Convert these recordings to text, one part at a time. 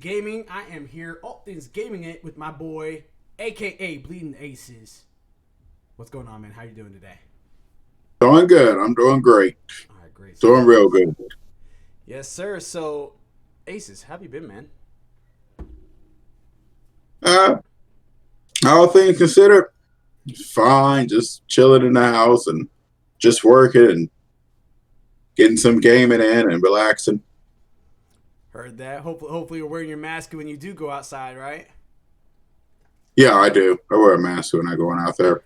Gaming. I am here, ALWT Things Gaming it with my boy, aka Bleeding Aces. What's going on, man? How you doing today? Doing good. I'm doing great. All right, great Doing stuff. real good. Yes, sir. So, Aces, how have you been, man? Uh, all things considered, fine. Just chilling in the house and just working and getting some gaming in and relaxing. Heard that. Hopefully you're wearing your mask when you do go outside, right? Yeah, I do. I wear a mask when I go out there.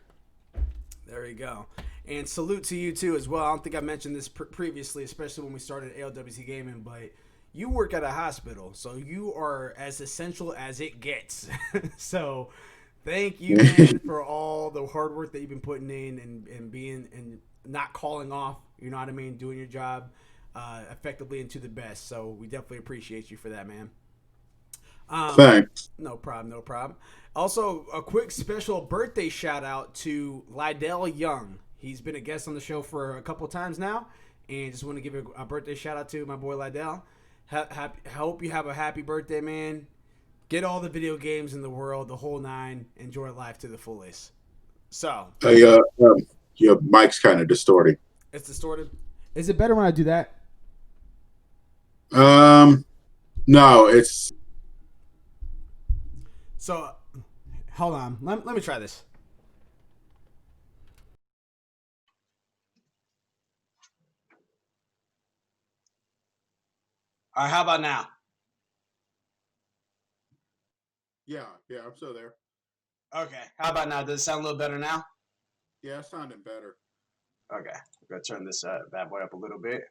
There you go. And salute to you too as well. I don't think I mentioned this previously, especially when we started ALWT Gaming, but you work at a hospital, so you are as essential as it gets. So thank you, man, for all the hard work that you've been putting in and being and not calling off. You know what I mean? Doing your job effectively and to the best. So we definitely appreciate you for that, man. Um, Thanks. no problem, no problem. Also, a quick special birthday shout out to Lydell Young. He's been a guest on the show for a couple times now, and just want to give a birthday shout out to my boy Lydell. Hope you have a happy birthday, man. Get all the video games in the world, the whole nine. Enjoy life to the fullest. So, Hey, your mic's kind of distorting. it's distorted. Is it better when I do that? Um, no, it's So, hold on. Let me try this. All right, how about now? yeah. I'm still there. Okay, how about now? Does it sound a little better now? Yeah, it's sounding better. Okay, I'm gonna turn this bad boy up a little bit.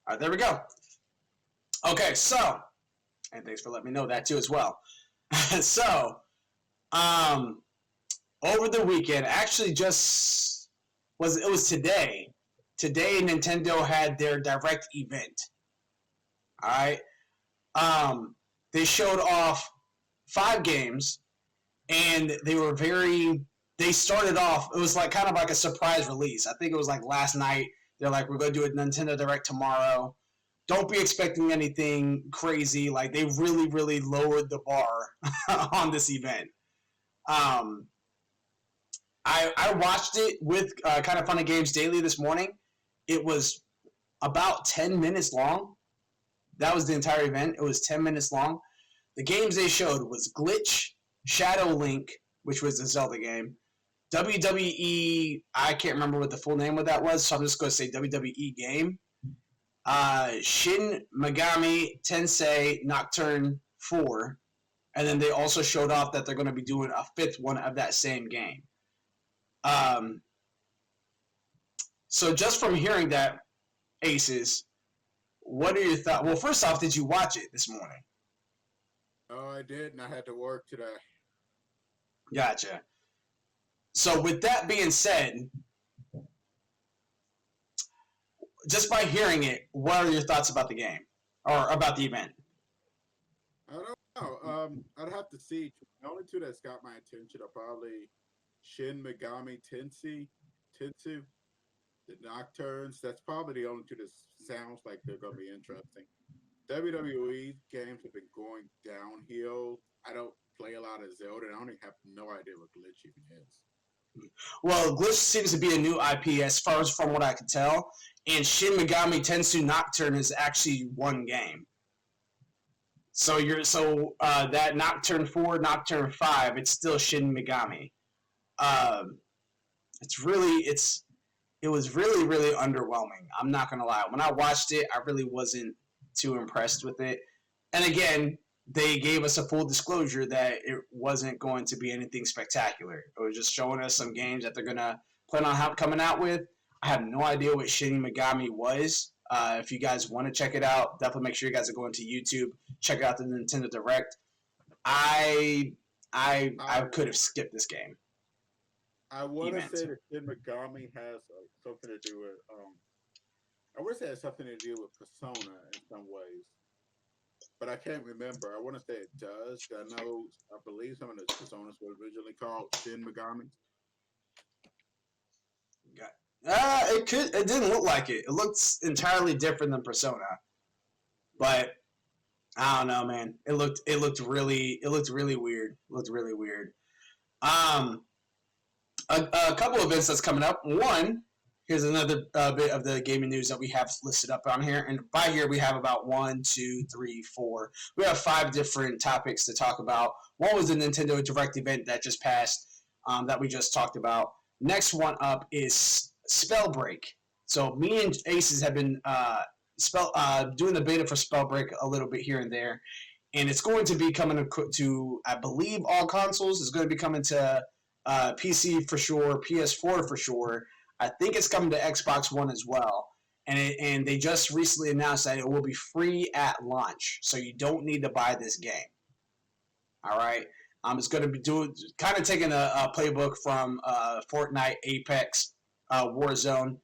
All right, there we go. Okay, so, and thanks for letting me know that too as well. So, um, over the weekend, actually, just it was today. Today, Nintendo had their direct event. All right, they showed off 5 games, and they were very. They started off. It was like kind of like a surprise release. I think it was like last night. They're like, we're gonna do a Nintendo Direct tomorrow. Don't be expecting anything crazy. Like they really, really lowered the bar on this event. Um, I watched it with Kind of Funny Games Daily this morning. It was about 10 minutes long. That was the entire event. It was 10 minutes long. The games they showed was Glitch, Shadow Link, which was the Zelda game, WWE. I can't remember what the full name of that was, so I'm just going to say WWE game. Shin Megami Tensei Nocturne 4, and then they also showed off that they're going to be doing a 5th one of that same game. Um, so just from hearing that, Aces, what are your thoughts? Well, first off, did you watch it this morning? Oh, I did, and I had to work today. Gotcha. So with that being said, just by hearing it, what are your thoughts about the game or about the event? I don't know. I'd have to see. The only two that's got my attention are probably Shin Megami Tensei, the Nocturnes. That's probably the only two that sounds like they're going to be interesting. WWE games have been going downhill. I don't play a lot of Zelda, and I only have no idea what Glitch even is. Well, Glitch seems to be a new IP as far as from what I can tell, and Shin Megami Tensei Nocturne is actually one game. That Nocturne 4, Nocturne 5, it's still Shin Megami. Um, it was really really underwhelming. I'm not gonna lie. When I watched it, I really wasn't too impressed with it. And again, they gave us a full disclosure that it wasn't going to be anything spectacular. It was just showing us some games that they're gonna plan on coming out with. I have no idea what Shin Megami was. If you guys want to check it out, definitely make sure you guys are going to YouTube. Check out the Nintendo Direct. I I I could have skipped this game I want to event. say that Shin Megami has something to do with. I want to say it has something to do with Persona in some ways, but I can't remember. I want to say it does. I believe some of the Personas were originally called Shin Megami. It could. It didn't look like it. It looks entirely different than Persona. But I don't know, man. It looked really weird. It looked really weird. Um, a couple of events that's coming up. One, here's another bit of the gaming news that we have listed up on here. And by here, we have about 1, 2, 3, 4. We have 5 different topics to talk about. One was the Nintendo Direct event that just passed, that we just talked about. Next one up is Spellbreak. So me and Aces have been doing the beta for Spellbreak a little bit here and there, and it's going to be coming to I believe all consoles. It's going to be coming to PC for sure, PS4 for sure. I think it's coming to Xbox One as well. And they just recently announced that it will be free at launch, so you don't need to buy this game. All right. It's going to be kind of taking a playbook from Fortnite, Apex, Warzone,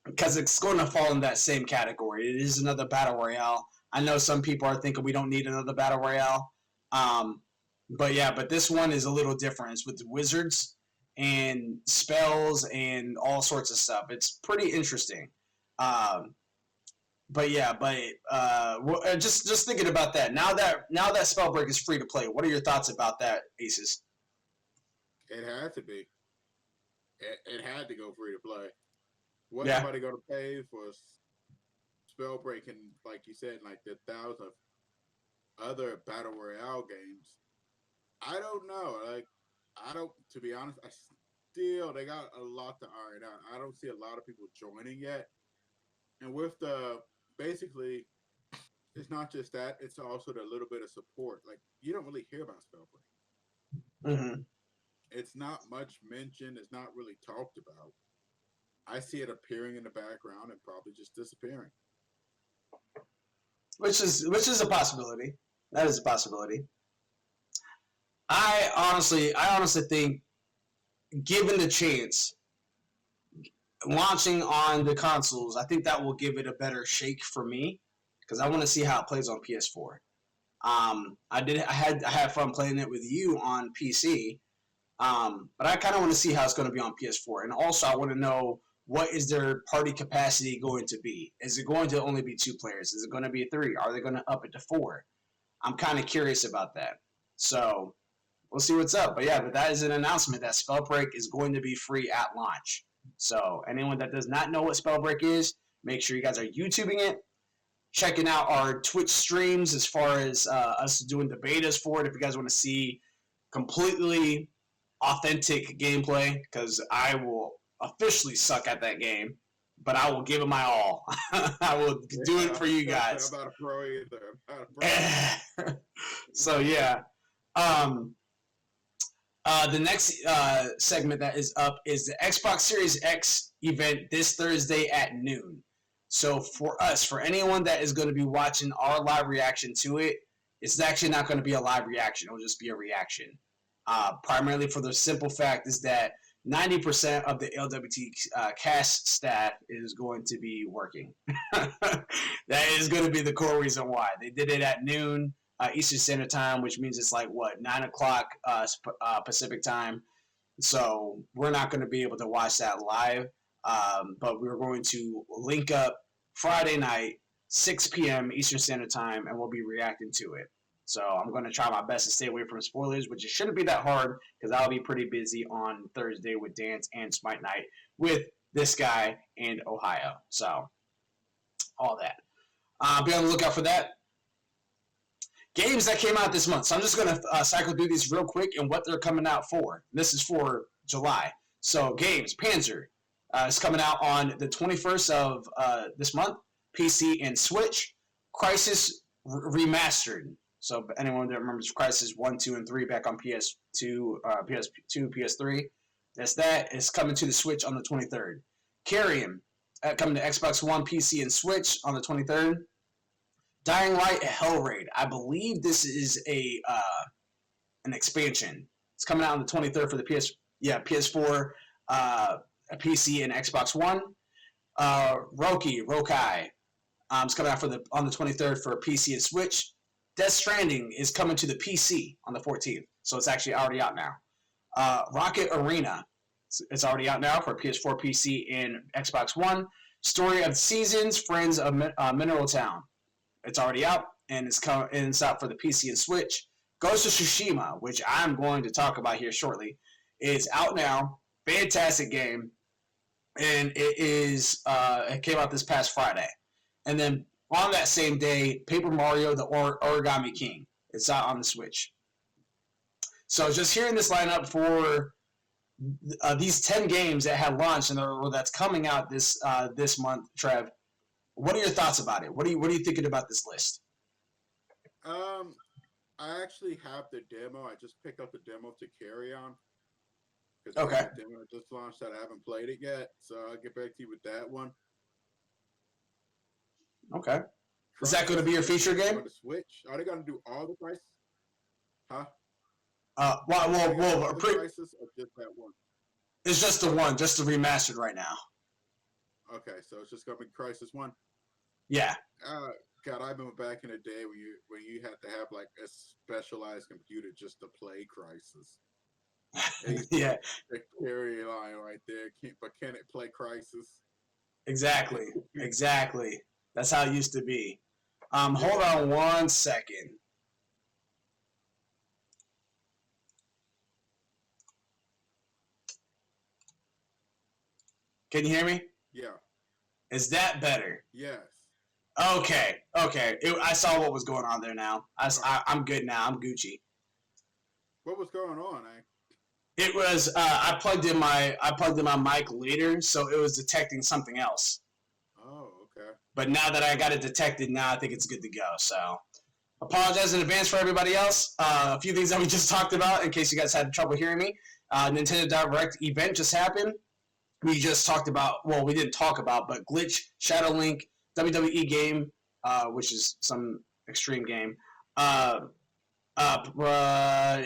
because it's going to fall in that same category. It is another battle royale. I know some people are thinking we don't need another battle royale, but this one is a little different. It's with wizards and spells and all sorts of stuff. It's pretty interesting. Um, just thinking about that. Now that Spellbreak is free to play, what are your thoughts about that, Aces? It had to be. It had to go free to play. What's Yeah. somebody going to pay for Spellbreak and, like you said, like the thousands of other battle royale games? I don't know. Like, I don't. To be honest, they got a lot to iron out. I don't see a lot of people joining yet. And with the basically, it's not just that; it's also the little bit of support. Like you don't really hear about Spellbreak. Mm-hmm. It's not much mentioned. It's not really talked about. I see it appearing in the background and probably just disappearing. Which is a possibility. That is a possibility. I honestly think, given the chance, launching on the consoles, I think that will give it a better shake for me because I want to see how it plays on PS4. I had fun playing it with you on PC, but I kind of want to see how it's going to be on PS4, and also I want to know what is their party capacity going to be. Is it going to only be 2 players? Is it going to be 3? Are they going to up it to 4? I'm kind of curious about that. So we'll see what's up. But that is an announcement that Spellbreak is going to be free at launch. So anyone that does not know what Spellbreak is, make sure you guys are YouTubing it, checking out our Twitch streams as far as us doing the betas for it. If you guys want to see completely authentic gameplay, because I will officially suck at that game, but I will give it my all. I will do it for you guys. I'm not a pro either. So yeah. The next segment that is up is the Xbox Series X event this Thursday at noon. So for anyone that is going to be watching our live reaction to it, it's actually not going to be a live reaction. It'll just be a reaction. Primarily for the simple fact is that 90% of the ALWT cast staff is going to be working. That is going to be the core reason why. They did it at noon Eastern Standard Time, which means it's like, 9 o'clock Pacific Time. So we're not going to be able to watch that live, but we're going to link up Friday night, 6 p.m. Eastern Standard Time, and we'll be reacting to it. So I'm going to try my best to stay away from spoilers, which it shouldn't be that hard because I'll be pretty busy on Thursday with Dance and Smite Night with this guy and Ohio. So all that. Be on the lookout for that. Games that came out this month. So I'm just going to cycle through these real quick and what they're coming out for. This is for July. So games, Panzer is coming out on the 21st of this month. PC and Switch. Crysis Remastered. So anyone that remembers Crysis 1, 2, and 3 back on PS2, PS3, that's that. It's coming to the Switch on the 23rd. Carrion, coming to Xbox One, PC, and Switch on the 23rd. Dying Light Hellraid. I believe this is an expansion. It's coming out on the 23rd for the PS4, PC, and Xbox One. Rokai. It's coming out on the 23rd for PC and Switch. Death Stranding is coming to the PC on the 14th, so it's actually already out now. Rocket Arena, it's already out now for PS4, PC, and Xbox One. Story of Seasons, Friends of Mineral Town, it's already out. and it's out for the PC and Switch. Ghost of Tsushima, which I'm going to talk about here shortly, is out now. Fantastic game, and it came out this past Friday. And then on that same day, Paper Mario: The Origami King. It's out on the Switch. So just hearing this lineup for these 10 games that have launched or that's coming out this month, Trev, what are your thoughts about it? What are you thinking about this list? I actually have the demo. I just picked up the demo to carry on. Okay. The demo just launched that I haven't played it yet, so I'll get back to you with that one. Okay. Is that going to be your feature game? On the Switch? Are they going to do all the prices? Huh? Crisis or just that one? It's just the one, just the remastered right now. Okay, so it's just going to be Crisis 1? Yeah. God, I remember back in the day when you had to have like a specialized computer just to play Crisis. Yeah. The carry line right there. But can it play Crisis? Exactly. That's how it used to be. Hold on one second. Can you hear me? Yeah. Is that better? Yes. Okay. I saw what was going on there now. I'm good now. I'm Gucci. What was going on, eh? It was I plugged in my mic later, so it was detecting something else. Oh, okay. But now that I got it detected, now I think it's good to go. So apologize in advance for everybody else. A few things that we just talked about, in case you guys had trouble hearing me. Nintendo Direct event just happened. We just talked about, well, we didn't talk about, but Glitch, Shadow Link, WWE game, which is some extreme game,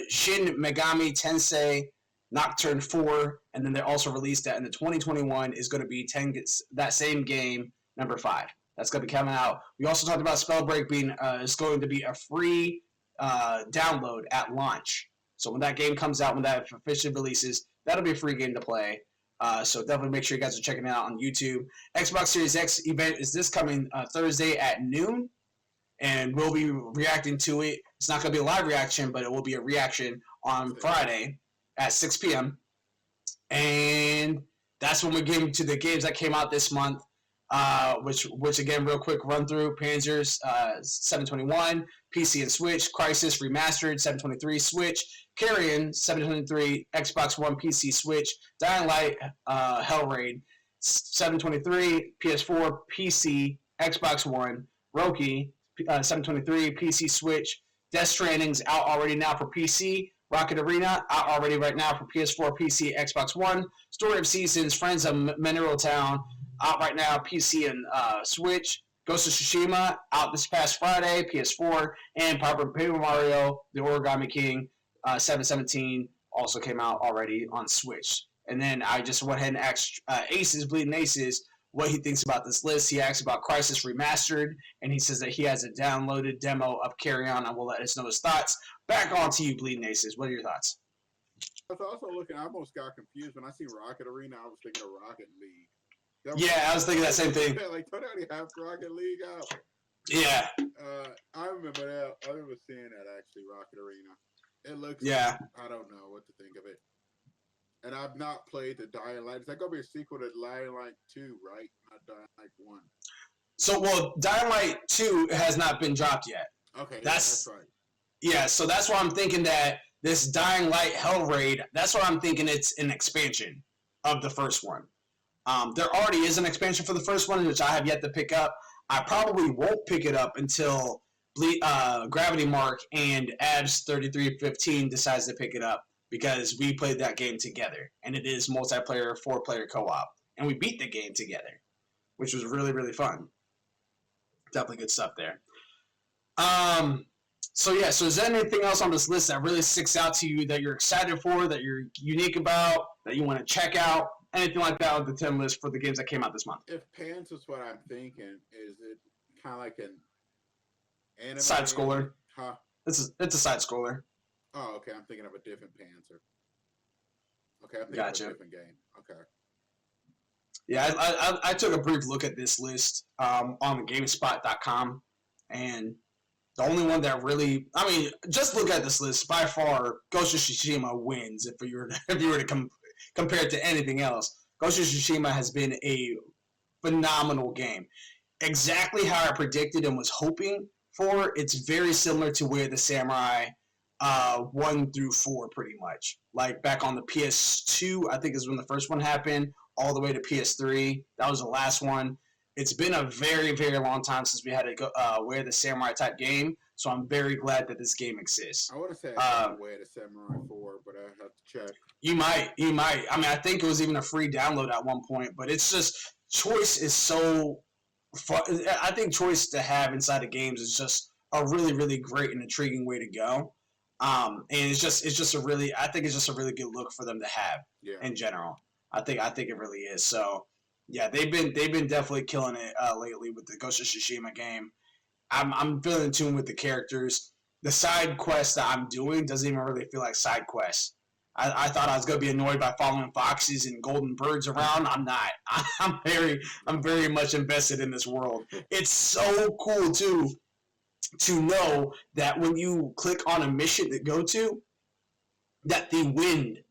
Shin Megami Tensei Nocturne 4, and then they also released that in the 2021 is going to be that same game, number 5. That's going to be coming out. We also talked about Spellbreak being is going to be a free download at launch. So when that game comes out, when that officially releases, that'll be a free game to play. So definitely make sure you guys are checking it out on YouTube. Xbox Series X event is this coming Thursday at noon, and we'll be reacting to it. It's not going to be a live reaction, but it will be a reaction on Friday at 6 p.m. And that's when we get into the games that came out this month, which again, real quick run through: Panzer's 721, PC and Switch, Crisis Remastered 723 Switch, Carrion 723 Xbox One, PC, Switch, Dying Light Hellraid 723 PS4, PC, Xbox One, Roki 723 PC, Switch, Death Stranding's out already now for PC, Rocket Arena out already right now for PS4, PC, Xbox One, Story of Seasons, Friends of Mineral Town out right now, PC and Switch, Ghost of Tsushima out this past Friday, PS4, and Paper Mario: The Origami King 717 also came out already on Switch. And then I just went ahead and asked Bleeding Aces what he thinks about this list. He asked about Crisis Remastered, and he says that he has a downloaded demo of Carry On, and will let us know his thoughts. Back on to you, Bleeding Aces. What are your thoughts? I was also looking, I almost got confused. When I see Rocket Arena, I was thinking of Rocket League. I was thinking that same thing. Like, don't already have Rocket League out? Yeah. I remember that. I remember seeing that, actually, Rocket Arena. It looks I don't know what to think of it. And I've not played the Dying Light. Is that going to be a sequel to Dying Light 2, right? Not Dying Light 1. So, well, Dying Light 2 has not been dropped yet. Okay, that's right. Yeah, so that's why I'm thinking that this Dying Light Hellraid, that's what I'm thinking it's an expansion of the first one. There already is an expansion for the first one, which I have yet to pick up. I probably won't pick it up until Gravity Mark and Abs 3315 decides to pick it up, because we played that game together, and it is multiplayer, 4-player co-op, and we beat the game together, which was really, really fun. Definitely good stuff there. So is there anything else on this list that really sticks out to you that you're excited for, that you're unique about, that you want to check out? Anything like that on the 10 list for the games that came out this month? If Pants is what I'm thinking, is it kind of like an anime? Side scroller. Huh? It's a side scroller. Oh, okay. I'm thinking of a different Panzer. Okay, I'm thinking of a different game. Okay. Yeah, I took a brief look at this list on GameSpot.com, and The only one that really, I mean, just look at this list. By far, Ghost of Tsushima wins if you were to compare it to anything else. Ghost of Tsushima has been a phenomenal game. Exactly how I predicted and was hoping for. It's very similar to where the Samurai 1 through 4 pretty much. Like back on the PS2, I think is when the first one happened, all the way to PS3. That was the last one. It's been a very, very long time since we had a Wear the Samurai type game, so I'm very glad that this game exists. I want to say I got Wear the Samurai 4, but I have to check. You might. I mean, I think it was even a free download at one point, but it's just choice is so fun. I think choice to have inside of games is just a really, really great and intriguing way to go. And it's just a really, I think it's just a really good look for them to have in general. I think it really is. So yeah, they've been definitely killing it lately with the Ghost of Tsushima game. I'm feeling in tune with the characters. The side quests that I'm doing doesn't even really feel like side quests. I thought I was gonna be annoyed by following foxes and golden birds around. I'm not. I'm very much invested in this world. It's so cool too to know that when you click on a mission to go to, that the wind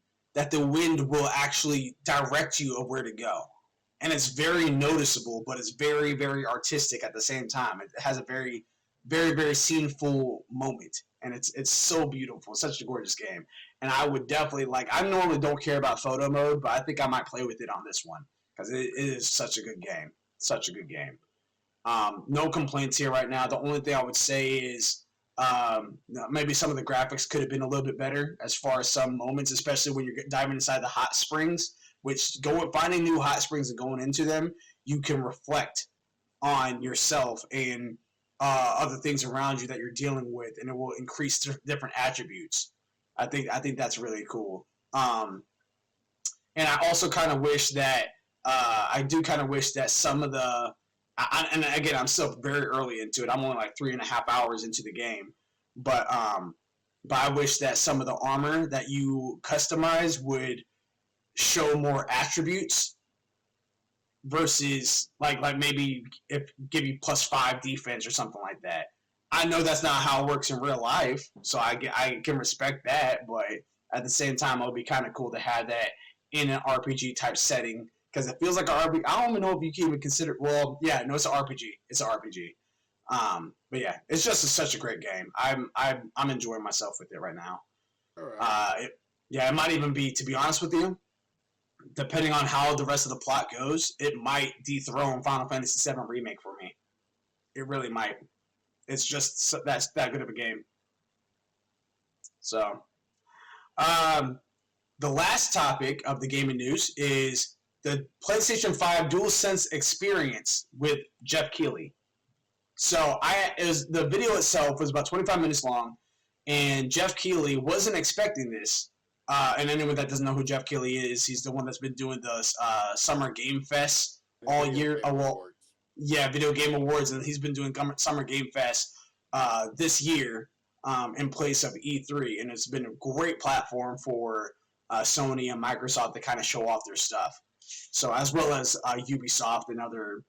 will actually direct you of where to go. And it's very noticeable, but it's very, very artistic at the same time. It has a very, very, very sceneful moment, and it's so beautiful. It's such a gorgeous game, and I would definitely like. I normally don't care about photo mode, but I think I might play with it on this one because it is such a good game. Such a good game. No complaints here right now. The only thing I would say is maybe some of the graphics could have been a little bit better as far as some moments, especially when you're diving inside the hot springs. Which finding new hot springs and going into them, you can reflect on yourself and other things around you that you're dealing with, and it will increase different attributes. I think that's really cool. And I also kind of wish that some of the and again, I'm still very early into it. I'm only like 3.5 hours into the game, but I wish that some of the armor that you customize would show more attributes versus like maybe if give you +5 defense or something like that. I know that's not how it works in real life, so I can respect that, but at the same time, it would be kind of cool to have that in an RPG type setting because it feels like an RPG. I don't even know if you can even consider. Well, yeah, no, it's an RPG. It's an RPG. But yeah, it's just such a great game. I'm enjoying myself with it right now. All right. It might even be, to be honest with you, depending on how the rest of the plot goes, it might dethrone Final Fantasy VII Remake for me. It really might. It's just that's that good of a game. So, the last topic of the gaming news is the PlayStation 5 DualSense experience with Jeff Keighley. So, the video itself was about 25 minutes long, and Jeff Keighley wasn't expecting this. And anyone that doesn't know who Jeff Keighley is, he's the one that's been doing the Summer Game Fest all year. Video Game Awards, and he's been doing Summer Game Fest this year in place of E3, and it's been a great platform for Sony and Microsoft to kind of show off their stuff. So as well as Ubisoft and other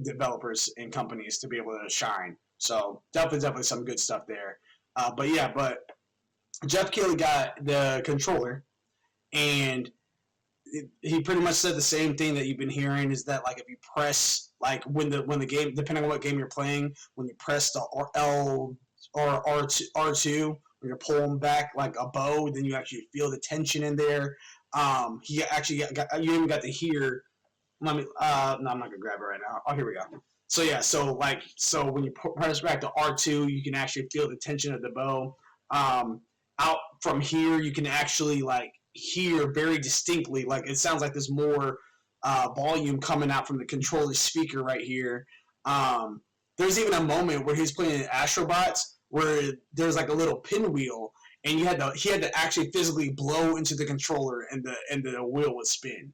developers and companies to be able to shine. So definitely some good stuff there. But Jeff Keighley got the controller, and he pretty much said the same thing that you've been hearing, is that like if you press, like when the game, depending on what game you're playing, when you press the L or R2 when you're pulling back like a bow, then you actually feel the tension in there. He actually you even got to hear. No, I'm not gonna grab it right now. Oh, here we go. So when you press back to R2, you can actually feel the tension of the bow. Out from here, you can actually like hear very distinctly, like it sounds like there's more volume coming out from the controller speaker right here. There's even a moment where he's playing Astrobots where there's like a little pinwheel, and he had to actually physically blow into the controller, and the wheel would spin.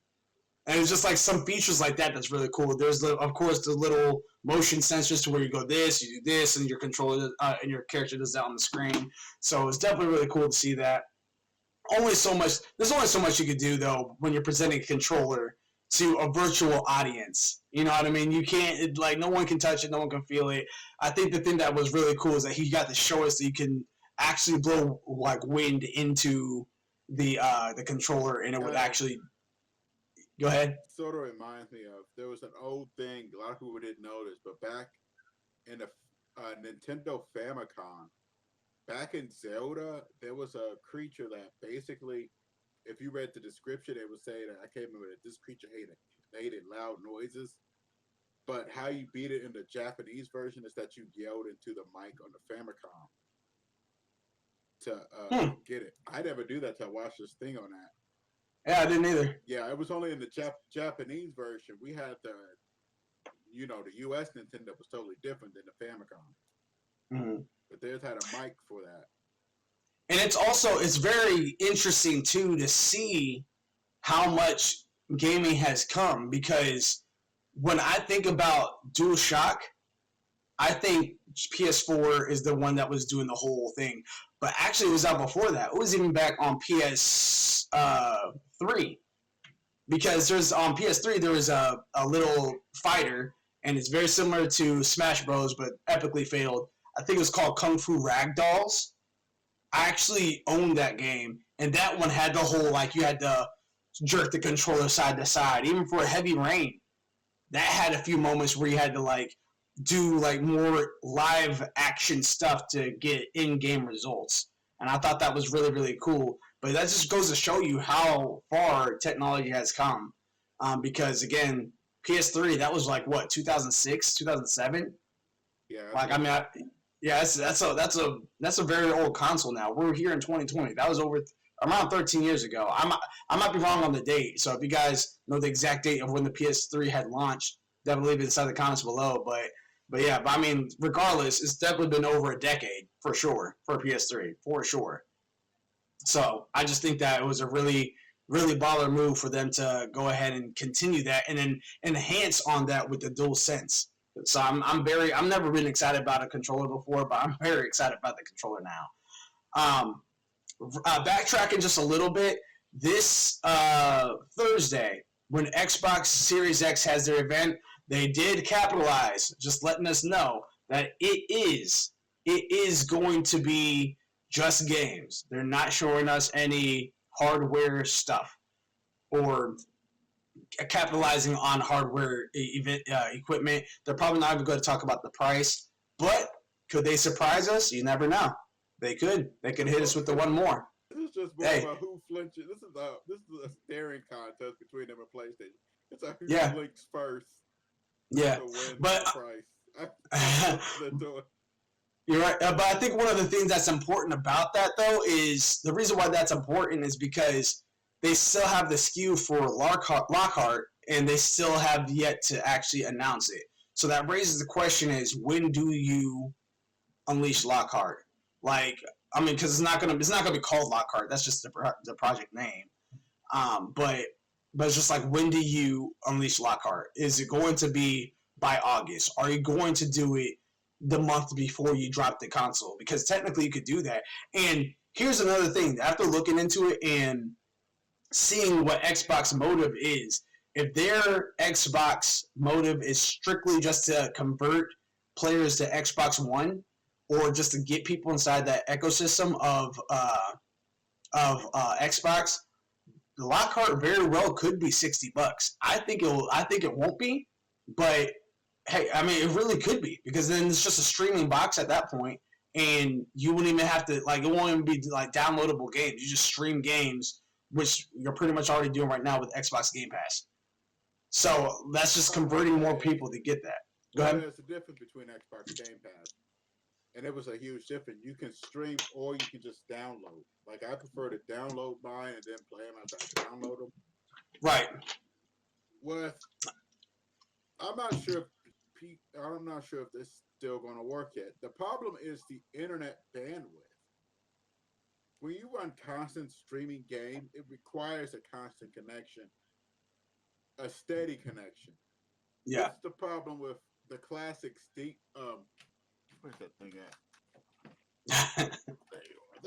And it's just like some features like that that's really cool. There's of course the little motion sensors to where you go this, you do this, and your controller and your character does that on the screen. So it's definitely really cool to see that. There's only so much you could do though when you're presenting a controller to a virtual audience. You know what I mean? You can't, like, no one can touch it, no one can feel it. I think the thing that was really cool is that he got to show us that you can actually blow like wind into the controller, and it would actually go ahead. Sort of reminds me of, there was an old thing a lot of people didn't notice, but back in the Nintendo Famicom, back in Zelda, there was a creature that basically, if you read the description, it would say that, I can't remember that this creature hated loud noises. But how you beat it in the Japanese version is that you yelled into the mic on the Famicom to get it. I never do that till I watched this thing on that. Yeah, I didn't either. Yeah, it was only in the Japanese version. We had the U.S. Nintendo was totally different than the Famicom. Mm-hmm. But theirs had a mic for that. And it's very interesting too to see how much gaming has come, because when I think about DualShock, I think PS4 is the one that was doing the whole thing. But actually, it was out before that. It was even back on PS3. Because there's on PS3, there was a little fighter, and it's very similar to Smash Bros., but epically failed. I think it was called Kung Fu Ragdolls. I actually owned that game, and that one had the whole, like, you had to jerk the controller side to side, even for a heavy rain. That had a few moments where you had to, like, do, like, more live action stuff to get in-game results. And I thought that was really, really cool. But that just goes to show you how far technology has come. Because, again, PS3, that was, like, what, 2006, 2007? Yeah. Like, I mean, that's a very old console now. We're here in 2020. That was around 13 years ago. I might be wrong on the date. So if you guys know the exact date of when the PS3 had launched, definitely leave it inside the comments below. But yeah, I mean, regardless, it's definitely been over a decade for sure for PS3, for sure. So I just think that it was a really, really baller move for them to go ahead and continue that and then enhance on that with the DualSense. So I'm never been excited about a controller before, but I'm very excited about the controller now. Backtracking just a little bit, this Thursday, when Xbox Series X has their event, they did capitalize, just letting us know that it is going to be just games. They're not showing us any hardware stuff or capitalizing on hardware equipment. They're probably not even going to talk about the price, but could they surprise us? You never know. They could hit us with the one more. This is just more about who flinches. This is a staring contest between them and PlayStation. It's a who blinks first. Yeah, but you're right. But I think one of the things that's important about that, though, is the reason why that's important is because they still have the SKU for Lockhart, and they still have yet to actually announce it. So that raises the question: is when do you unleash Lockhart? Like, I mean, because it's not gonna be called Lockhart. That's just the project name. But it's just like, when do you unleash Lockhart? Is it going to be by August? Are you going to do it the month before you drop the console? Because technically you could do that. And here's another thing. After looking into it and seeing what Xbox motive is, if their Xbox motive is strictly just to convert players to Xbox One, or just to get people inside that ecosystem of Xbox, the Lockhart very well could be $60. I think it won't be, but hey, I mean, it really could be, because then it's just a streaming box at that point, and you wouldn't even have to, like, it won't even be like downloadable games. You just stream games, which you're pretty much already doing right now with Xbox Game Pass. So that's just converting more people to get that. Go ahead. There's a difference between Xbox Game Pass, and it was a huge difference. You can stream or you can just download. Like, I prefer to download mine and then play them after I download them. Right. I'm not sure if this is still going to work yet. The problem is the internet bandwidth. When you run constant streaming game, it requires a constant connection, a steady connection. Yeah. That's the problem with the classic Steam. Where's that thing at? There you are.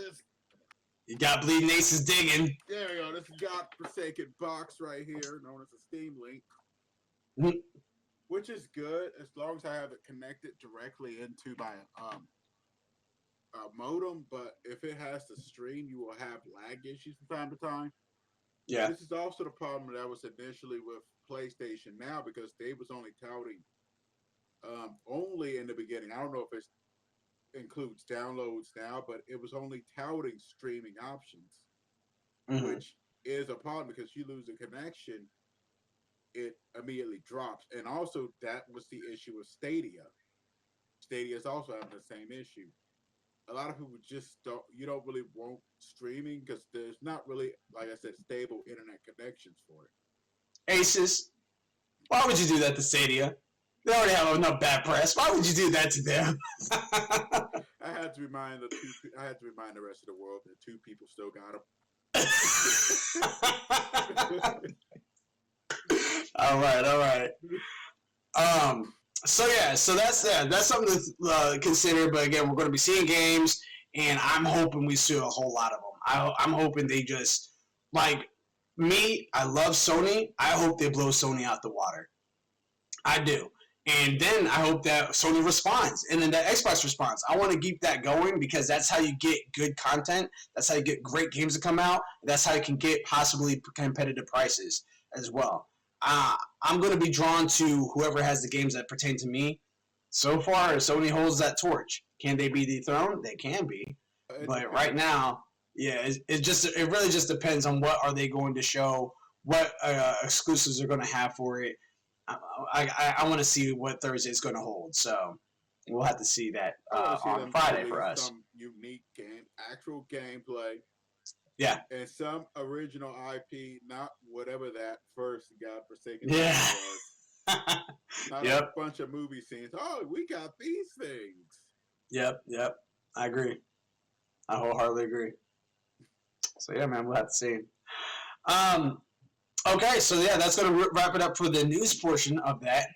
You got Bleeding Aces digging. There we go. This godforsaken box right here, known as a Steam Link, which is good as long as I have it connected directly into my modem. But if it has to stream, you will have lag issues from time to time. Yeah. This is also the problem that was initially with PlayStation Now, because they was only touting only in the beginning. I don't know if it includes downloads now, but it was only touting streaming options, which is a problem because you lose a connection, it immediately drops. And also that was the issue with Stadia. Stadia is also having the same issue. A lot of people just don't really want streaming because there's not really, like I said, stable internet connections for it. Aces, why would you do that to Stadia? They already have enough bad press. Why would you do that to them? I had to remind the rest of the world that two people still got them. All right. So that's something to consider. But again, we're going to be seeing games, and I'm hoping we see a whole lot of them. I'm hoping they just, like me. I love Sony. I hope they blow Sony out the water. I do. And then I hope that Sony responds, and then that Xbox responds. I want to keep that going because that's how you get good content. That's how you get great games to come out. That's how you can get possibly competitive prices as well. I'm going to be drawn to whoever has the games that pertain to me. So far, Sony holds that torch. Can they be dethroned? They can be. But right now, yeah, it really just depends on what are they going to show, what exclusives they're going to have for it. I want to see what Thursday is going to hold. So we'll have to see that on Friday for us. Some unique game, actual gameplay. Yeah. And some original IP, not whatever that first godforsaken was. Not a bunch of movie scenes. Oh, we got these things. Yep. I agree. I wholeheartedly agree. So yeah, man, we'll have to see. Okay, so yeah, that's going to wrap it up for the news portion of that.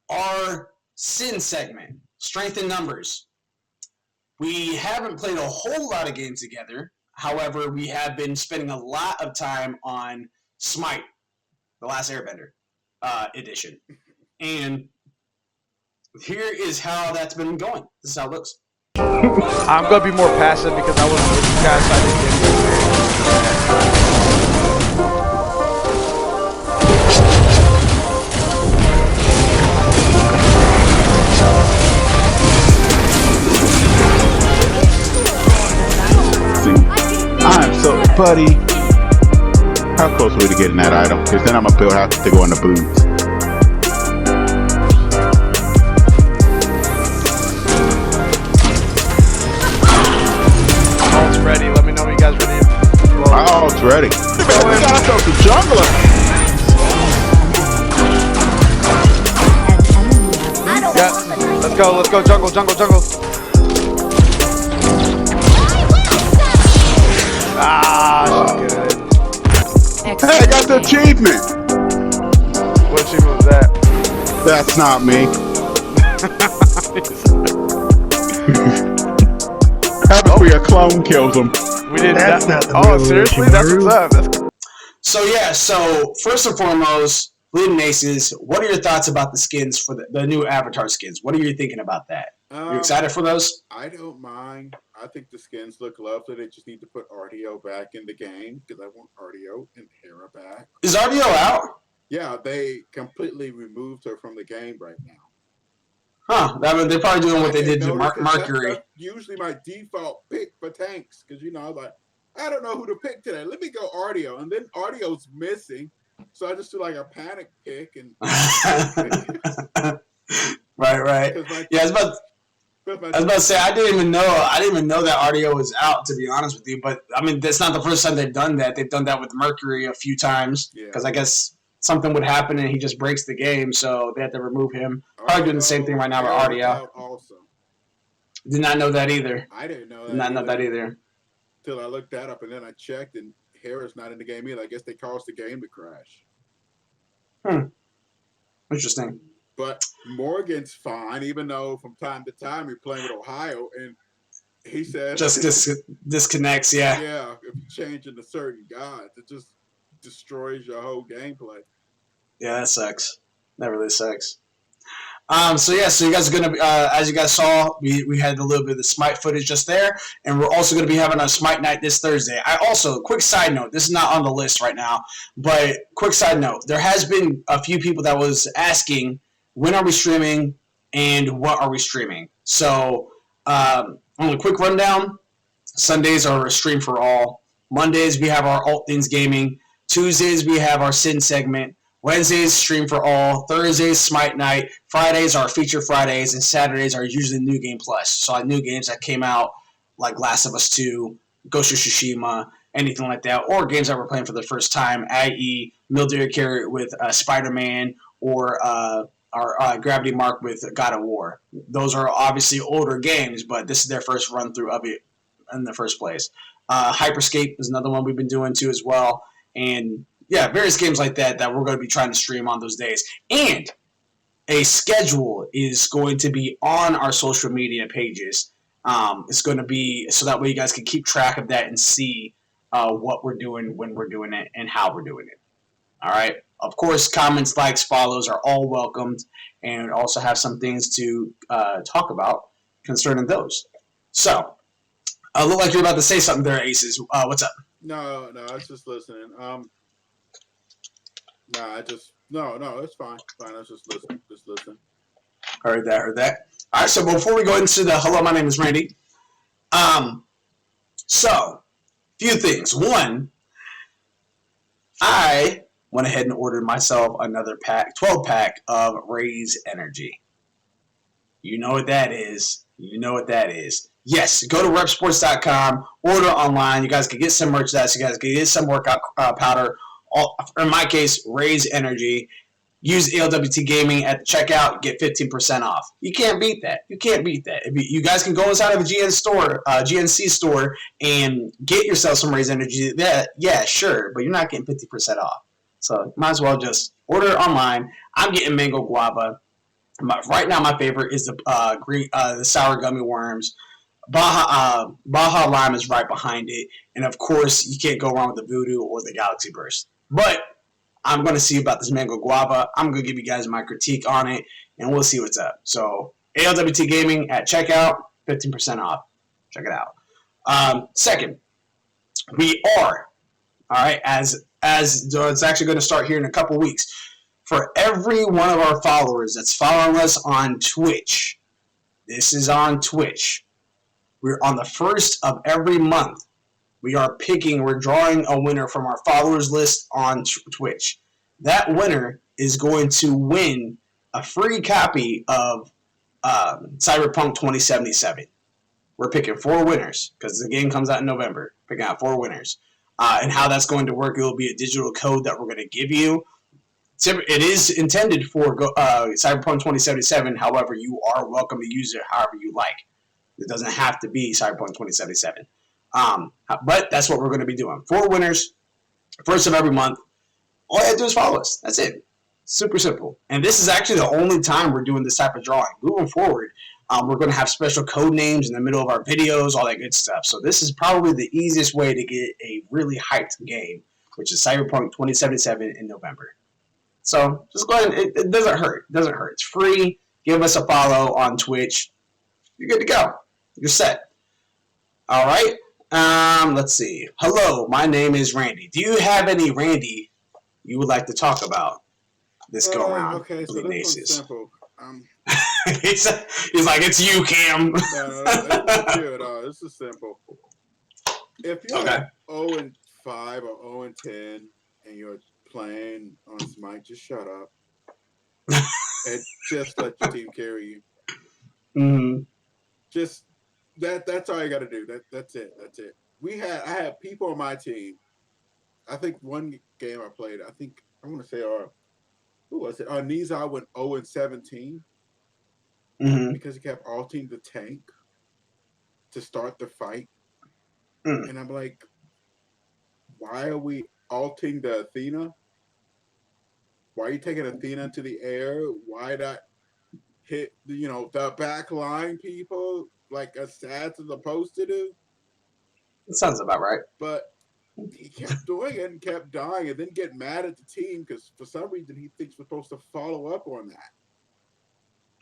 Our sin segment, strength in numbers. We haven't played a whole lot of games together. However, we have been spending a lot of time on Smite, The Last Airbender edition. And here is how that's been going. This is how it looks. I'm going to be more passive because I wasn't with you guys. I'm so, buddy. How close are we to getting that item? Because then I'm gonna build out to go on the boots. Ult's ready. Let me know when you guys ready. My ult's ready. We got ourselves a jungler. Yeah. Let's go. Jungle. Ah, she's good. Hey, I got the achievement. What achievement was that? That's not me. Happy for your clone kills him. We didn't. That's not the oh, real seriously? That's what's up. That's cool. So first and foremost, Bleeding Aces, what are your thoughts about the skins for the new Avatar skins? What are you thinking about that? You excited for those? I don't mind. I think the skins look lovely. They just need to put RDO back in the game because I want RDO and Hera back. Is RDO out? Yeah, they completely removed her from the game right now. Huh. They're probably doing what they did to Mercury. That's usually my default pick for tanks because, I was like, I don't know who to pick today. Let me go RDO. And then RDO's missing. So I just do like a panic pick. And Right. Yeah, I was about to say I didn't even know that RDO was out, to be honest with you. But I mean, that's not the first time they've done that. They've done that with Mercury a few times because I guess something would happen and he just breaks the game, so they had to remove him. Probably doing the same thing right now with RDO. Also, did not know that either. I didn't know that. Did not know that either. Till I looked that up and then I checked and Hera's not in the game either. I guess they caused the game to crash. Interesting. But Morgan's fine, even though from time to time you're playing with Ohio, and he said, just disconnects. Yeah, yeah, if you change into certain gods, it just destroys your whole gameplay. yeah, that sucks. That really sucks. So yeah, so you guys are gonna, as you guys saw, we had a little bit of the Smite footage just there, and we're also gonna be having a Smite night this Thursday. I also, quick side note, this is not on the list right now, but quick side note, there has been a few people that was asking when are we streaming and what are we streaming. So on a quick rundown, Sundays are a stream for all. Mondays we have our ALWT Things Gaming. Tuesdays we have our Sin segment. Wednesdays stream for all. Thursdays Smite night. Fridays are feature Fridays, and Saturdays are usually New Game Plus. So like new games that came out, like Last of Us 2, Ghost of Tsushima, anything like that, or games that we're playing for the first time, i.e., Military Carrot with Spider-Man or our Gravity Mark with God of War. Those are obviously older games, but this is their first run through of it in the first place. Hyperscape is another one we've been doing too as well, and yeah, various games like that that we're going to be trying to stream on those days. And a schedule is going to be on our social media pages. It's going to be so that way you guys can keep track of that and see what we're doing, when we're doing it, and how we're doing it. All right. Of course, comments, likes, follows are all welcomed, and also have some things to talk about concerning those. So, look like you're about to say something there, Aces. What's up? No, I was just listening. No, it's fine. Fine, I was just listening. Just listen. Heard that. All right, so before we go into the hello, my name is Randy. So, few things. One, I went ahead and ordered myself another pack, 12-pack of Raise Energy. You know what that is. Yes, go to repsports.com, order online. You guys can get some merchandise. You guys can get some workout powder. In my case, Raise Energy. Use ALWT Gaming at the checkout, get 15% off. You can't beat that. You guys can go inside of a GNC store, and get yourself some Raise Energy. Yeah, sure, but you're not getting 50% off. So might as well just order it online. I'm getting mango guava. Right now, my favorite is the sour gummy worms. Baja Lime is right behind it, and of course, you can't go wrong with the Voodoo or the Galaxy Burst. But I'm going to see about this mango guava. I'm going to give you guys my critique on it, and we'll see what's up. So, ALWT Gaming at checkout, 15% off. Check it out. Second, we are, all right, as it's actually going to start here in a couple weeks. For every one of our followers that's following us on Twitch, this is on Twitch. We're on the first of every month. We're drawing a winner from our followers list on Twitch. That winner is going to win a free copy of Cyberpunk 2077. We're picking 4 winners because the game comes out in November. Picking out 4 winners. And how that's going to work, it will be a digital code that we're going to give you. It is intended for Cyberpunk 2077. However, you are welcome to use it however you like. It doesn't have to be Cyberpunk 2077. But that's what we're going to be doing. 4 winners, first of every month. All you have to do is follow us. That's it. Super simple. And this is actually the only time we're doing this type of drawing. Moving forward, we're going to have special code names in the middle of our videos, all that good stuff. So this is probably the easiest way to get a really hyped game, which is Cyberpunk 2077 in November. So just go ahead. It doesn't hurt. It's free. Give us a follow on Twitch. You're good to go. You're set. All right. Let's see. Hello, my name is Randy. Do you have any Randy you would like to talk about this go around? Okay, so this one's simple. He's like, it's you, Cam. No, it's good. This is simple. If you're okay. 0-5 or 0-10 and you're playing on Smite, just shut up and just let your team carry you. Mm-hmm. Just that's all you got to do. That's it. I had people on my team. I think one game I played, I want to say who was it? Nizar went 0-17 because he kept ulting the tank to start the fight. And I'm like, why are we ulting the Athena? Why are you taking Athena into the air? Why not hit the back line people? like assassins are supposed to do. It sounds about right. But he kept doing it and kept dying, and then get mad at the team because for some reason he thinks we're supposed to follow up on that.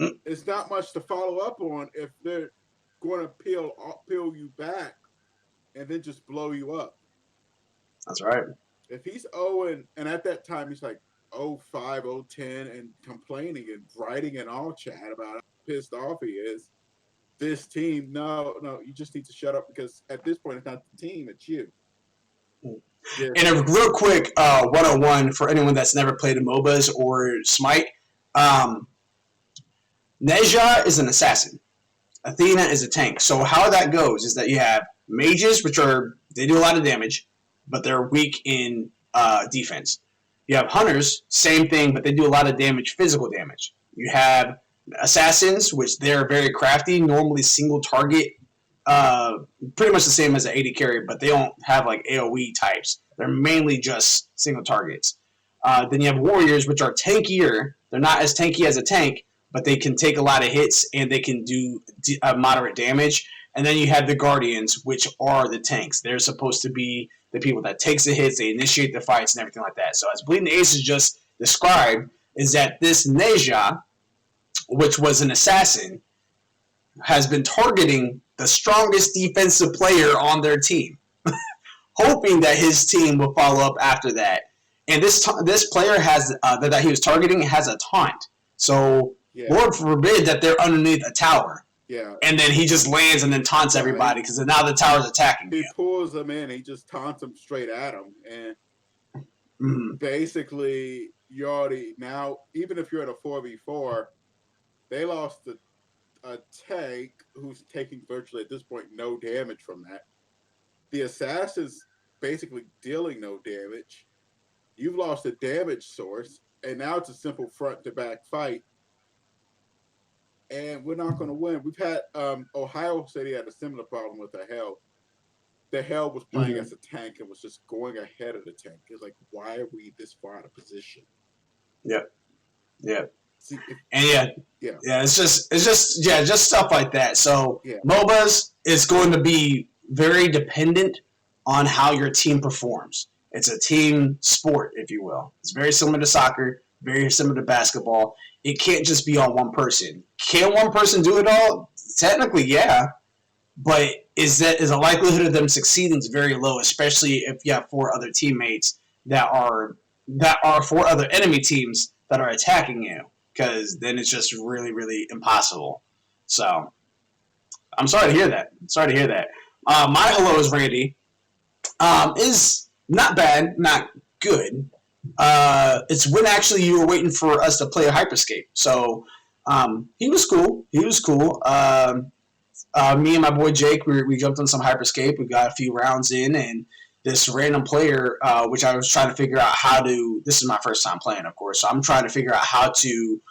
Mm. It's not much to follow up on if they're going to peel you back and then just blow you up. That's right. If he's 0 and at that time he's like 0-5, 0-10 and complaining and writing in all chat about how pissed off he is. This team, no, you just need to shut up because at this point it's not the team, it's you. And a real quick 101 for anyone that's never played a MOBAs or Smite. Neja is an assassin. Athena is a tank. So how that goes is that you have mages, which they do a lot of damage, but they're weak in defense. You have hunters, same thing, but they do a lot of damage, physical damage. You have assassins, which they're very crafty, normally single target, pretty much the same as an AD carry, but they don't have like AoE types. They're mainly just single targets. Then you have warriors, which are tankier. They're not as tanky as a tank, but they can take a lot of hits and they can do moderate damage. And then you have the guardians, which are the tanks. They're supposed to be the people that takes the hits, they initiate the fights and everything like that. So as Bleedingaces just described, is that this Neja, which was an assassin, has been targeting the strongest defensive player on their team, hoping that his team will follow up after that. And this player has that he was targeting has a taunt. So Lord forbid that they're underneath a tower. Yeah. And then he just lands and then taunts everybody because now the tower's attacking him. He pulls them in. He just taunts them straight at him. And basically, you already now, even if you're at a 4v4, they lost a tank who's taking virtually at this point no damage from that. The assassin's basically dealing no damage. You've lost a damage source, and now it's a simple front-to-back fight. And we're not going to win. We've had Ohio City had a similar problem with the Hell. The Hell was playing as a tank and was just going ahead of the tank. It's like, why are we this far out of position? Yep. See, it's just stuff like that. So MOBAs is going to be very dependent on how your team performs. It's a team sport, if you will. It's very similar to soccer, very similar to basketball. It can't just be on one person. Can one person do it all? Technically, yeah. But is the likelihood of them succeeding is very low, especially if you have 4 other teammates that are 4 other enemy teams that are attacking you, because then it's just really, really impossible. So I'm sorry to hear that. My hello is Randy. Is not bad, not good. It's when actually you were waiting for us to play a Hyperscape. So he was cool. Me and my boy Jake, we jumped on some Hyperscape. We got a few rounds in, and this random player, which I was trying to figure out how to. This is my first time playing, of course, so I'm trying to figure out how to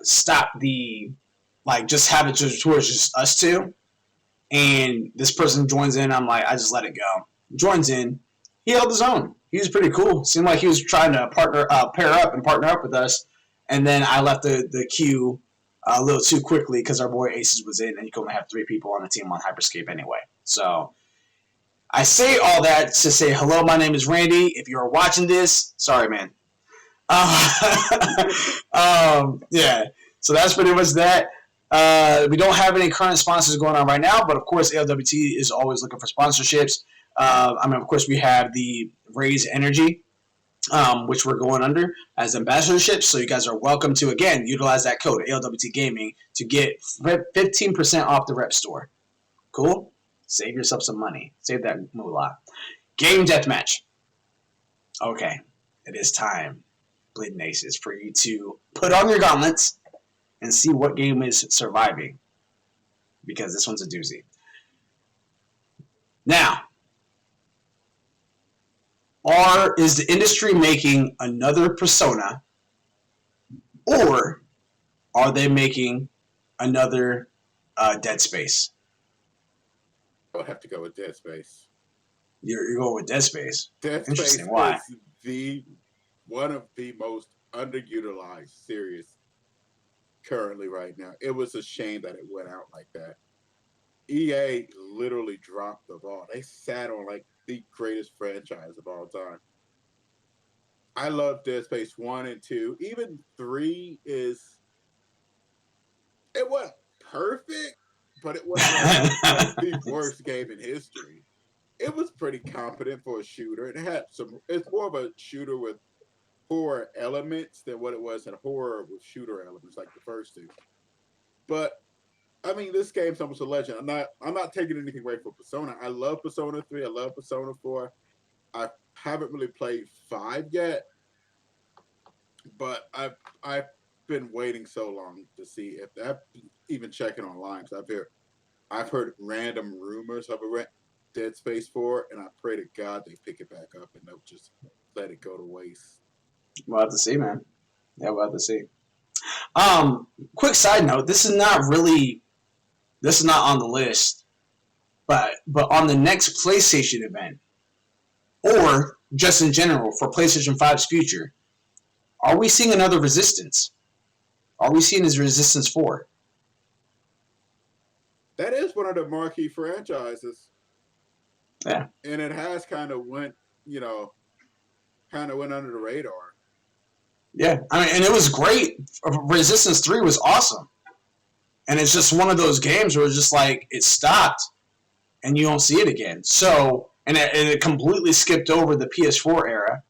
stop the just have it towards just us two. And this person joins in. I'm like, I just let it go. Joins in. He held his own. He was pretty cool. Seemed like he was trying to pair up and partner up with us. And then I left the queue a little too quickly because our boy Aces was in, and you can only have 3 people on the team on Hyperscape anyway. So I say all that to say hello. My name is Randy. If you're watching this, sorry, man. So that's pretty much that. We don't have any current sponsors going on right now, but of course, ALWT is always looking for sponsorships. Of course, we have the Raise Energy, which we're going under as ambassadorships. So you guys are welcome to, again, utilize that code, ALWT Gaming, to get 15% off the rep store. Cool? Save yourself some money. Save that moolah. Game Deathmatch. Okay. It is time, Bleedingaces, for you to put on your gauntlets and see what game is surviving, because this one's a doozy. Now, is the industry making another Persona, or are they making another Dead Space? I would have to go with Dead Space. You're going with Dead Space. Dead Space Why? is one of the most underutilized series currently right now. It was a shame that it went out like that. EA literally dropped the ball. They sat on like the greatest franchise of all time. I love Dead Space 1 and 2. Even 3 it wasn't perfect, but it wasn't like the worst game in history. It was pretty competent for a shooter. It's more of a shooter with horror elements than what it was in horror with shooter elements like the first two. But I mean, this game's almost a legend. I'm not taking anything away from Persona. I love Persona 3. I love Persona 4. I haven't really played 5 yet, but I've been waiting so long to see if that, even checking online, because I've heard random rumors of a Dead Space 4, and I pray to God they pick it back up and don't just let it go to waste. We'll have to see, man. Yeah, we'll have to see. Quick side note: this is not on the list, but on the next PlayStation event, or just in general for PlayStation 5's future, are we seeing another Resistance? Are we seeing his Resistance 4? That is one of the marquee franchises. Yeah. And it has kind of went under the radar. Yeah. I mean, and it was great. Resistance 3 was awesome. And it's just one of those games where it's just like, it stopped and you don't see it again. So, and it completely skipped over the PS4 era.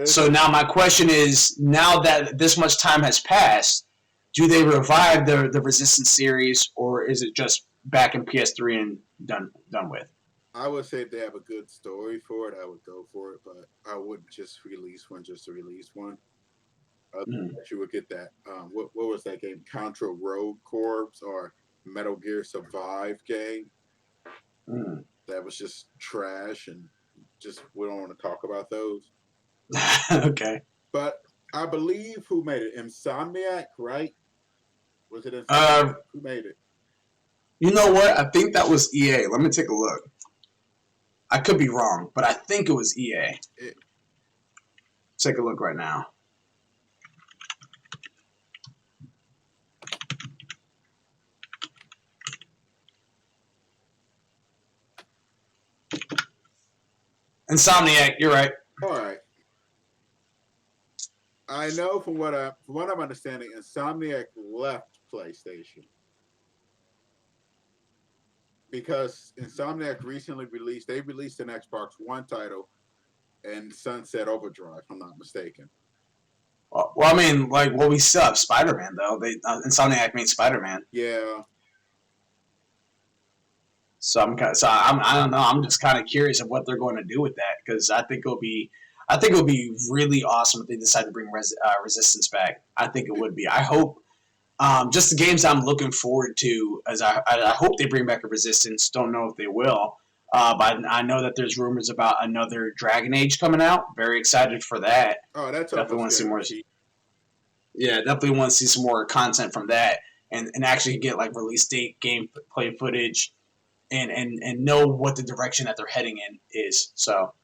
So now my question is, now that this much time has passed, do they revive the Resistance series, or is it just back in PS3 and done with? I would say if they have a good story for it, I would go for it, but I wouldn't just release one just to release one. You would get that. What was that game? Contra Road Corps or Metal Gear Survive game? That was just trash, and just we don't want to talk about those. Okay. But I believe who made it? Insomniac, right? Was it Insomniac? Who made it? You know what? I think that was EA. Let me take a look. I could be wrong, but I think it was EA. Take a look right now. Insomniac, you're right. All right. I know from what I'm understanding, Insomniac left PlayStation because Insomniac recently released an Xbox One title and Sunset Overdrive, if I'm not mistaken. Well, I mean, we still have Spider-Man though. Insomniac made Spider-Man. Yeah. So I don't know. I'm just kind of curious of what they're going to do with that, because I think it'll be really awesome if they decide to bring Resistance back. I think it would be. I hope. Just the games I'm looking forward to, as I hope they bring back a Resistance. Don't know if they will, but I know that there's rumors about another Dragon Age coming out. Very excited for that. Oh, that's definitely want to see more. Yeah, definitely want to see some more content from that, and actually get release date, gameplay footage, and know what the direction that they're heading in is. So,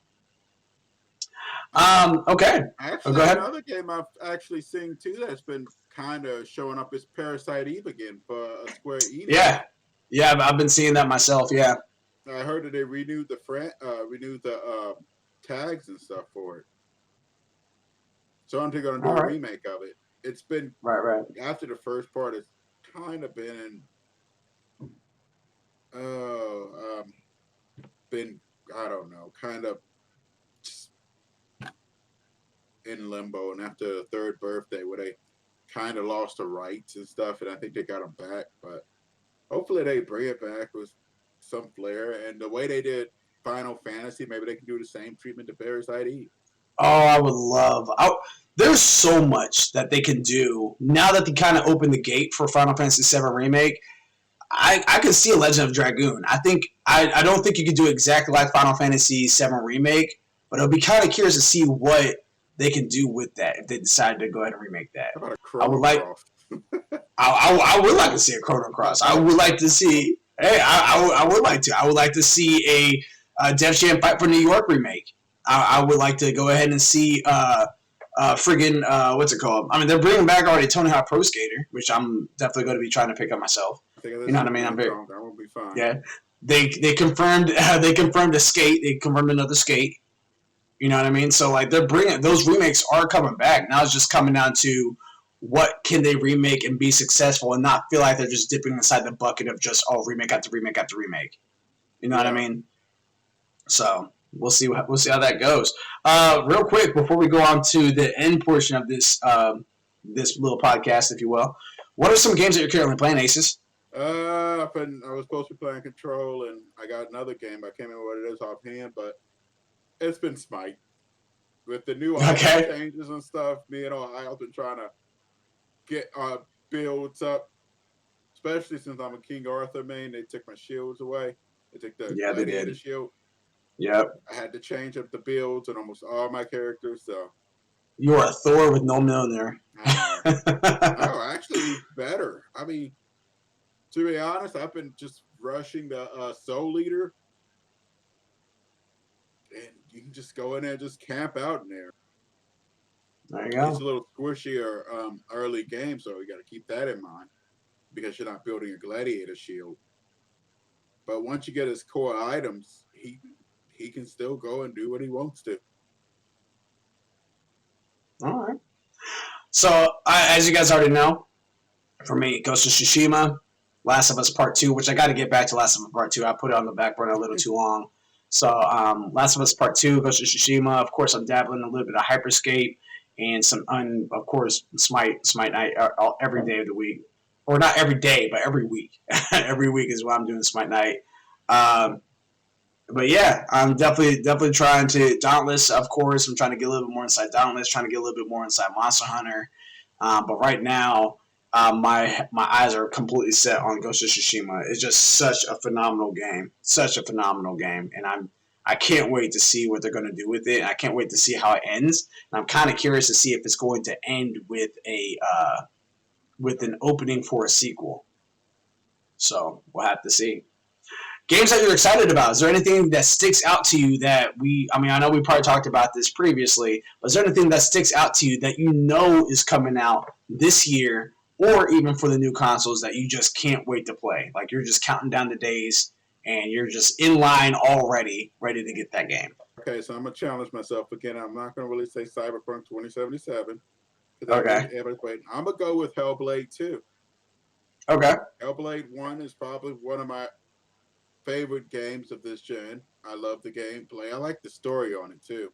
okay. Actually, go ahead. Another game I've actually seen too that's been kind of showing up is Parasite Eve again for Square Enix. Yeah, I've been seeing that myself. Yeah, I heard that they renewed the tags and stuff for it. So I'm going to do a remake of it. It's been right after the first part. It's kind of been I don't know, kind of just in limbo. And after the third birthday, where they kind of lost the rights and stuff, and I think they got them back. But hopefully they bring it back with some flair. And the way they did Final Fantasy, maybe they can do the same treatment to Parasite Eve. Oh, I would love. There's so much that they can do now that they kind of opened the gate for Final Fantasy VII Remake. I could see a Legend of Dragoon. I don't think you could do exactly like Final Fantasy VII Remake, but it'll be kind of curious to see what they can do with that if they decide to go ahead and remake that. How about a Chrono Cross? I would like to see a Chrono Cross. I would like to see. Hey, I would like to. I would like to see a Def Jam Fight for New York remake. I would like to go ahead and see what's it called? I mean, they're bringing back already Tony Hawk Pro Skater, which I'm definitely going to be trying to pick up myself. You know what I mean? I'm very that will be fine. yeah. They confirmed a skate. They confirmed another skate. You know what I mean? So like they're bringing those remakes are coming back. Now it's just coming down to what can they remake and be successful and not feel like they're just dipping inside the bucket of just remake after remake after remake. You know what I mean? So we'll see how that goes. Real quick before we go on to the end portion of this this little podcast, if you will, what are some games that you're currently playing, Aces? I was supposed to be playing Control, and I got another game. I can't remember what it is offhand, but it's been Smite. With the new item changes and stuff, me and I've been trying to get builds up, especially since I'm a King Arthur main. They took my shields away. They took the gladiator shield. Yep. I had to change up the builds on almost all my characters, so. You are a Thor with no millionaire. Oh, actually, better. I mean, to be honest, I've been just rushing the Soul Leader. And you can just go in there and just camp out in there. There you go. It's a little squishier early game, so you got to keep that in mind because you're not building a gladiator shield. But once you get his core items, he can still go and do what he wants to. All right. So, as you guys already know, for me, Ghost of Tsushima, Last of Us Part 2, which I got to get back to Last of Us Part 2. I put it on the back burner a little too long. So, Last of Us Part 2, Ghost of Tsushima. Of course, I'm dabbling a little bit of Hyperscape and of course, Smite Night every day of the week. Or not every day, but every week. Every week is what I'm doing Smite Night. But yeah, I'm definitely trying to Dauntless, of course. I'm trying to get a little bit more inside Dauntless, trying to get a little bit more inside Monster Hunter. But right now, my eyes are completely set on Ghost of Tsushima. It's just such a phenomenal game, and I can't wait to see what they're going to do with it. I can't wait to see how it ends. And I'm kind of curious to see if it's going to end with with an opening for a sequel. So we'll have to see. Games that you're excited about. Is there anything that sticks out to you that I know we probably talked about this previously, but is there anything that sticks out to you that you know is coming out this year or even for the new consoles that you just can't wait to play? Like you're just counting down the days and you're just in line already, ready to get that game. Okay, so I'm going to challenge myself again. I'm not going to really say Cyberpunk 2077. Okay. I'm going to go with Hellblade 2. Okay. Hellblade 1 is probably one of my favorite games of this gen. I love the gameplay. I like the story on it too.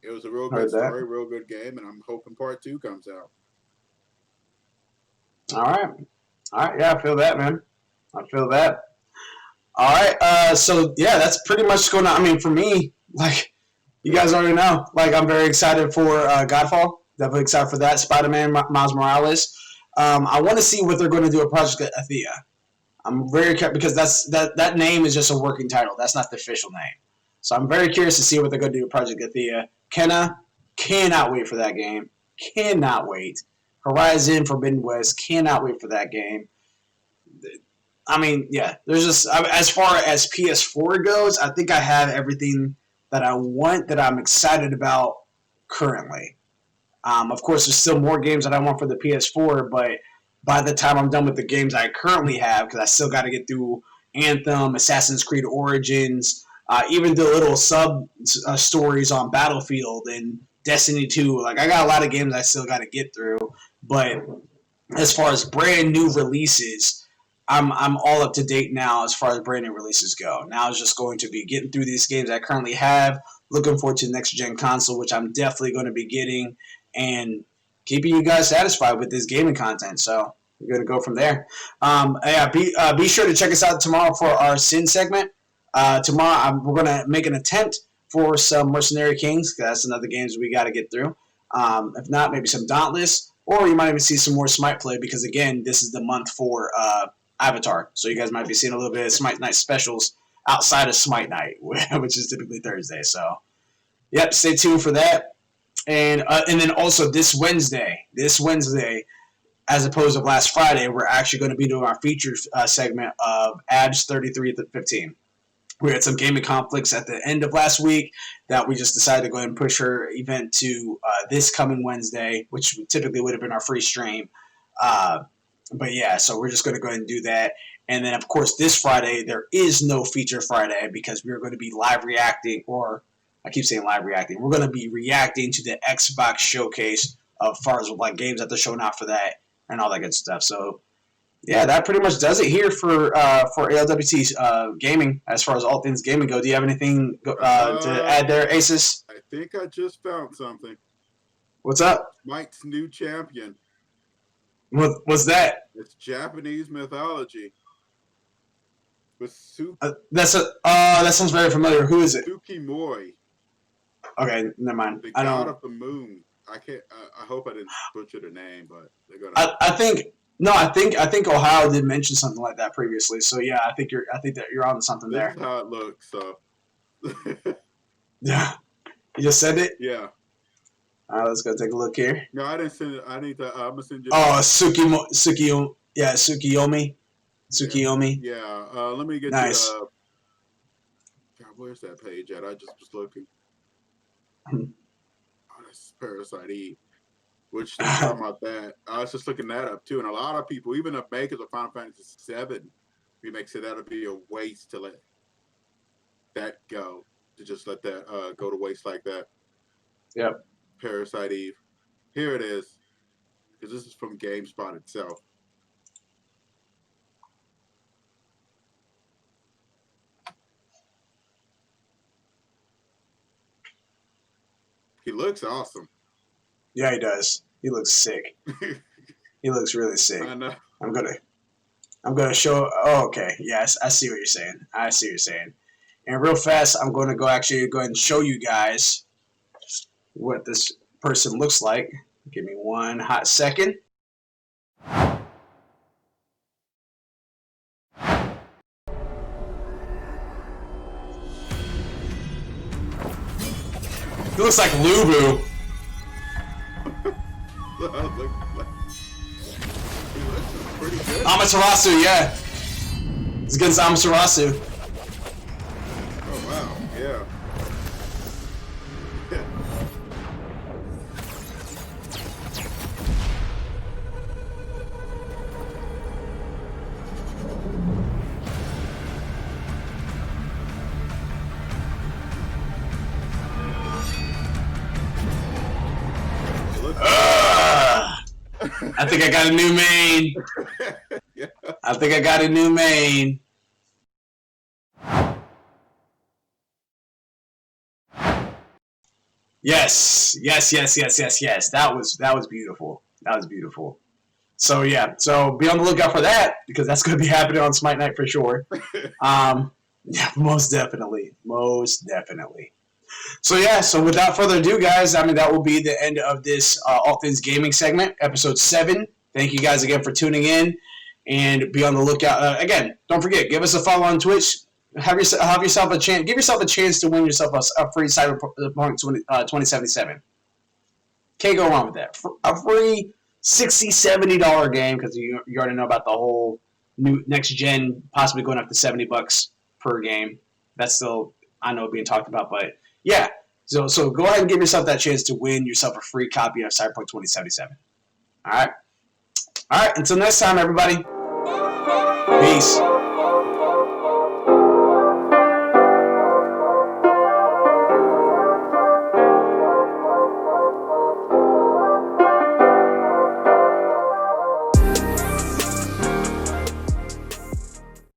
It was a real good story, real good game, and I'm hoping part 2 comes out. All right. Yeah, I feel that, man. I feel that. All right. So yeah, that's pretty much going on. I mean, for me, like you guys already know, like I'm very excited for Godfall. Definitely excited for that. Spider-Man, Miles Morales. I want to see what they're going to do with Project Athea. I'm very curious because that name is just a working title. That's not the official name. So I'm very curious to see what they're going to do with Project Athea. Cannot wait for that game. Cannot wait. Horizon Forbidden West. Cannot wait for that game. I mean, yeah. There's just as far as PS4 goes, I think I have everything that I want that I'm excited about currently. Of course, there's still more games that I want for the PS4, but by the time I'm done with the games I currently have, because I still got to get through Anthem, Assassin's Creed Origins, even the little stories on Battlefield and Destiny 2. Like, I got a lot of games I still got to get through. But as far as brand new releases, I'm all up to date now as far as brand new releases go. Now it's just going to be getting through these games I currently have, looking forward to the next gen console, which I'm definitely going to be getting, and keeping you guys satisfied with this gaming content. So we're going to go from there. Be sure to check us out tomorrow for our Sin segment. Tomorrow we're going to make an attempt for some Mercenary Kings, because that's another game we got to get through. If not, maybe some Dauntless, or you might even see some more Smite play, because, again, this is the month for Avatar. So you guys might be seeing a little bit of Smite Night specials outside of Smite Night, which is typically Thursday. So, yep, stay tuned for that. And then also this Wednesday, as opposed to last Friday, we're actually going to be doing our featured segment of ABS 3315. We had some gaming conflicts at the end of last week that we just decided to go ahead and push her event to this coming Wednesday, which typically would have been our free stream. But yeah, so we're just going to go ahead and do that. And then, of course, this Friday, there is no feature Friday because we're going to be live reacting, or I keep saying live reacting. We're going to be reacting to the Xbox showcase as far as like games that they're showing out for that and all that good stuff. So yeah, that pretty much does it here for ALWT Gaming as far as all things gaming go. Do you have anything to add there, Aces? I think I just found something. What's up? Mike's new champion. What's that? It's Japanese mythology. With that sounds very familiar. Who is it? Tsukimoi. Okay, never mind. The I god don't. of the moon. I can't. I hope I didn't butcher the name, but they're gonna. I think Ohio did mention something like that previously. So yeah, I think that you're on something This there. is how it looks. So. Yeah, you just said it. Yeah. All right, let's go take a look here. No, I didn't send it. I need to. I'm gonna send you. Oh, Tsukiyomi. Tsukiyomi. Yeah. Let me get nice. you. God, where's that page at? I just was looking. Hmm. Oh, that's Parasite Eve. Which they're talking about that. I was just looking that up too, and a lot of people, even the makers of Final Fantasy VII remake, said that'll be a waste to let that go. To just let that go to waste like that. Yep. Parasite Eve. Here it is. Because this is from GameSpot itself. He looks awesome. Yeah, he does. He looks sick. He looks really sick. I know. I'm gonna show. Oh, okay. Yes, I see what you're saying. And real fast, I'm going to go ahead and show you guys what this person looks like. Give me one hot second. He looks like Lubu. He looks pretty good. Amaterasu, yeah. It's against Amaterasu. Oh, wow. Yeah. I think I got a new main. Yeah. I think I got a new main. Yes. That was beautiful. That was beautiful. So yeah, so be on the lookout for that because that's going to be happening on Smite Night for sure. Yeah, most definitely. So yeah, so without further ado, guys, I mean that will be the end of this All Things Gaming segment, episode 7. Thank you guys again for tuning in, and be on the lookout. Again, don't forget, give us a follow on Twitch. Have yourself a chance. Give yourself a chance to win yourself a free Cyberpunk 2077. Can't go wrong with that. A free $60, $70 game because you already know about the whole new next gen possibly going up to $70 per game. That's still I know being talked about, but yeah. So go ahead and give yourself that chance to win yourself a free copy of Cyberpunk 2077. All right. Until next time, everybody. Peace.